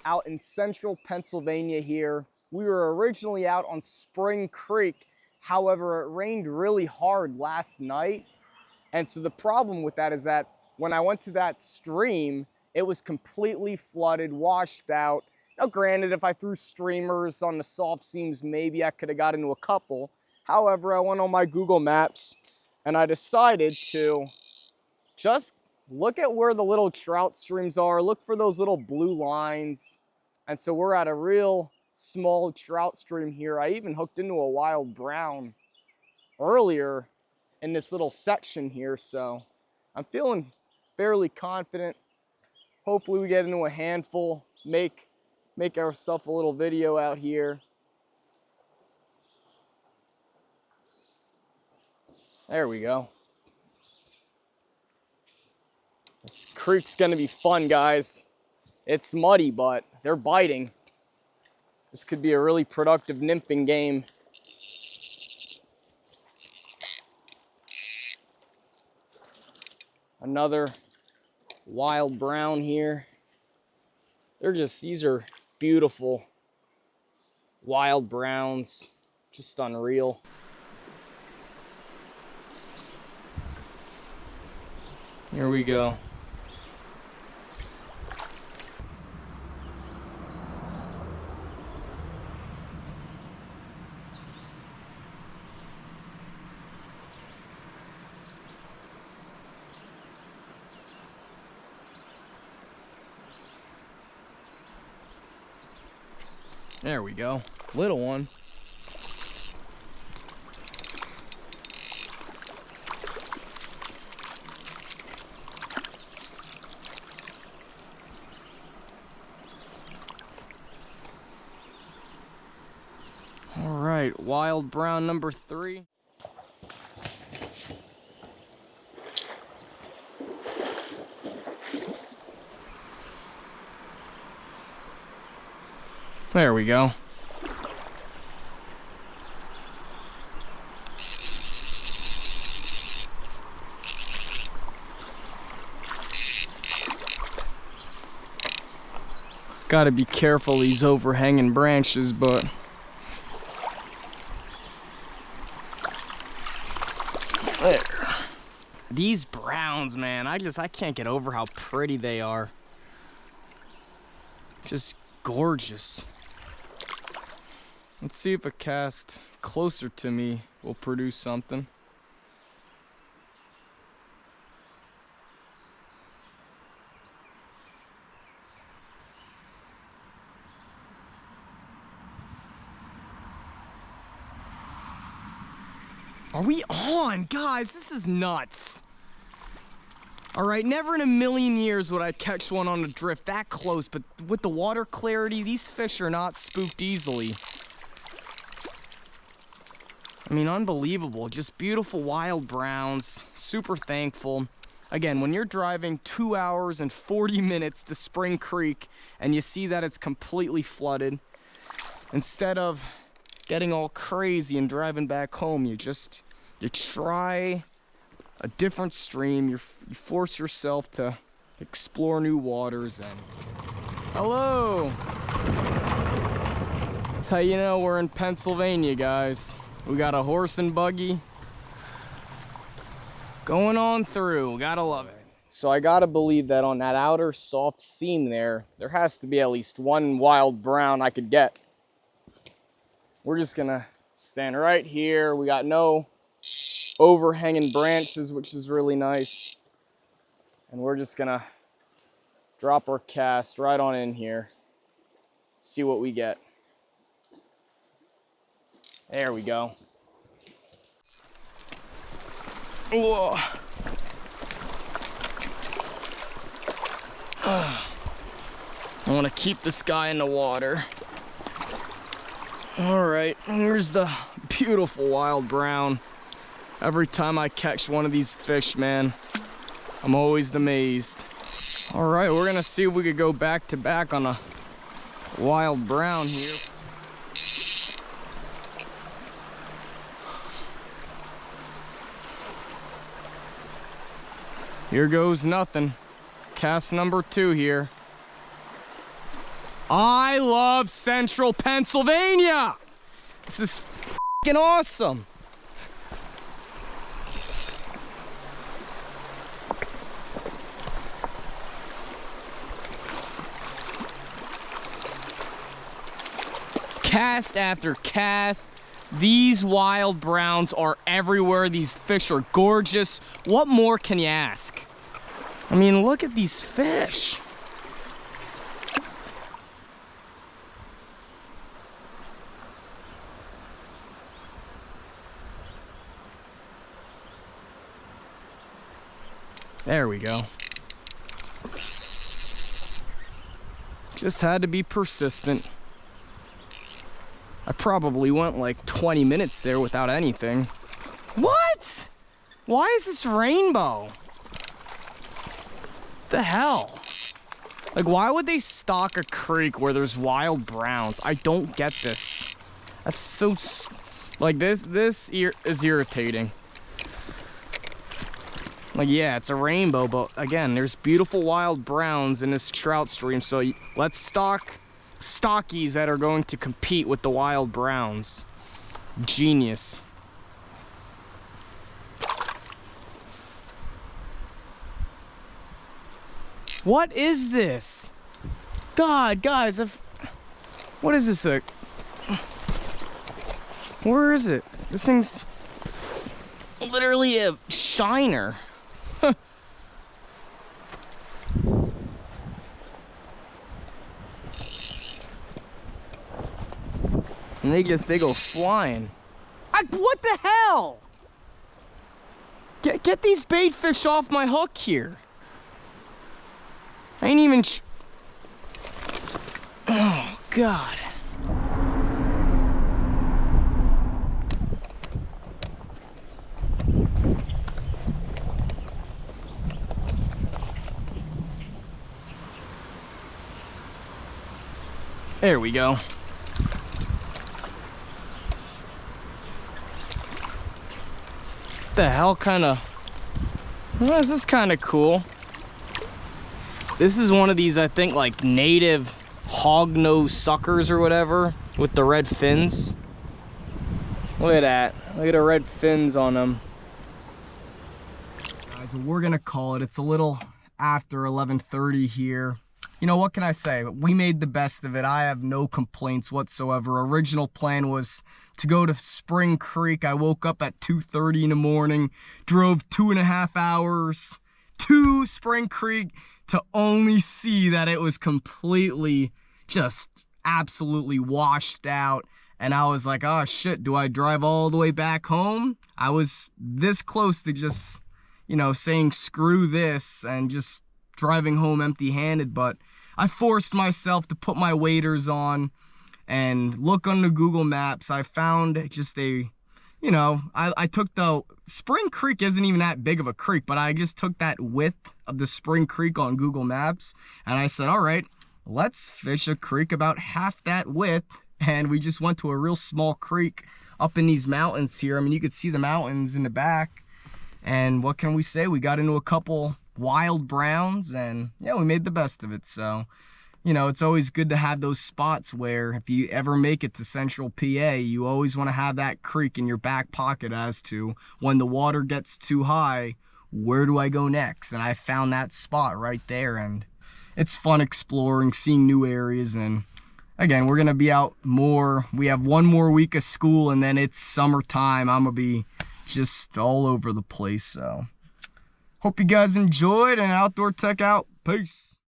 out in central Pennsylvania here. We were originally out on Spring Creek. However, it rained really hard last night. And so the problem with that is that when I went to that stream, it was completely flooded, washed out. Now, granted, if I threw streamers on the soft seams, maybe I could have got into a couple. However, I went on my Google Maps and I decided to just look at where the little trout streams are, look for those little blue lines. And so we're at a real small trout stream here. I even hooked into a wild brown earlier in this little section here, so I'm feeling fairly confident. Hopefully we get into a handful, make ourselves a little video out here. There we go. This creek's gonna be fun, guys. It's muddy, but they're biting. This could be a really productive nymphing game. Another wild brown here. These are beautiful wild browns, just unreal. Here we go. There we go, little one. All right, wild brown number 3. There we go. Gotta be careful these overhanging branches, but there. These browns, man, I can't get over how pretty they are. Just gorgeous. Let's see if a cast closer to me will produce something. Are we on? Guys, this is nuts. All right, never in a million years would I catch one on a drift that close, but with the water clarity, these fish are not spooked easily. I mean, unbelievable. Just beautiful wild browns. Super thankful. Again, when you're driving 2 hours and 40 minutes to Spring Creek and you see that it's completely flooded, instead of getting all crazy and driving back home, you try a different stream. You force yourself to explore new waters. And hello! That's how you know we're in Pennsylvania, guys. We got a horse and buggy going on through. Gotta love it. So I gotta believe that on that outer soft seam there has to be at least one wild brown I could get. We're just gonna stand right here. We got no overhanging branches, which is really nice. And we're just gonna drop our cast right on in here. See what we get. There we go. Whoa. I want to keep this guy in the water. All right, here's the beautiful wild brown. Every time I catch one of these fish, man, I'm always amazed. All right, we're gonna see if we could go back to back on a wild brown here. Here goes nothing. Cast number 2 here. I love Central Pennsylvania. This is f***ing awesome. Cast after cast. These wild browns are everywhere. These fish are gorgeous. What more can you ask? I mean, look at these fish. There we go. Just had to be persistent. I probably went like 20 minutes there without anything. What? Why is this rainbow? The hell? Like, why would they stock a creek where there's wild browns? I don't get this. That's so, like, this is irritating. Like, yeah, it's a rainbow, but again, there's beautiful wild browns in this trout stream, so let's stock stockies that are going to compete with the wild browns. Genius. What is this? God, guys, what is this? Where is it? This thing's literally a shiner. And they go flying. What the hell? Get these bait fish off my hook here. I ain't even oh God. There we go. The hell kind of, well, this is kind of cool. This is one of these, I think, like native hognose suckers or whatever with the red fins. Look at that. Look at the red fins on them. Guys, we're gonna call it. It's a little after 11:30 here. You know, what can I say? We made the best of it. I have no complaints whatsoever. Original plan was to go to Spring Creek. I woke up at 2:30 in the morning, drove 2.5 hours to Spring Creek to only see that it was completely, just absolutely washed out. And I was like, oh shit, do I drive all the way back home? I was this close to just, you know, saying screw this and just driving home empty-handed, but I forced myself to put my waders on and look on the Google Maps. I found just a, you know, I took the, Spring Creek isn't even that big of a creek, but I just took that width of the Spring Creek on Google Maps, and I said, all right, let's fish a creek about half that width. And we just went to a real small creek up in these mountains here. I mean, you could see the mountains in the back. And what can we say? We got into a couple wild browns, and yeah, we made the best of it. So, you know, it's always good to have those spots where if you ever make it to Central PA, you always want to have that creek in your back pocket as to when the water gets too high, where do I go next? And I found that spot right there, and it's fun exploring, seeing new areas. And again, we're gonna be out more. We have one more week of school, and then it's summertime. I'm gonna be just all over the place. So hope you guys enjoyed, and Outdoor Tech out. Peace.